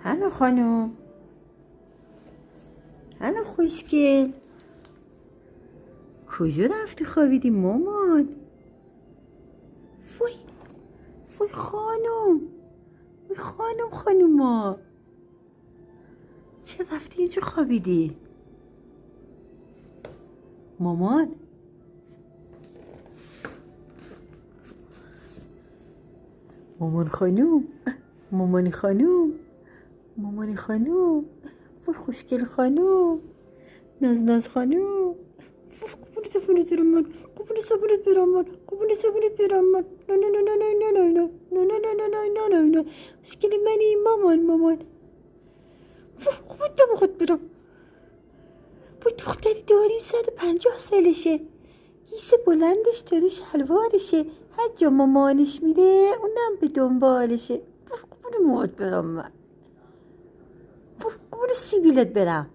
هنو خانم، هنو خوشگل، کجا رفتی خوابیدی مامان؟ وای خانم، وای خانوما، چه رفتی اینجا خوابیدی؟ مامان خانوم، مامانی خانوم، وای خوشگل خانوم، ناز خانوم، قبول سفونت برمان، قبول سفونت برمان، نه خوشگل منی مامان، قبول تو بخواد برم. وای دختری داریم 150 سالشه، گیسه بلندش داره شلوارشه، هر جا مامانش میره اونم به دنبالشه. قبول موت برم من، قبول سیبیلت برم.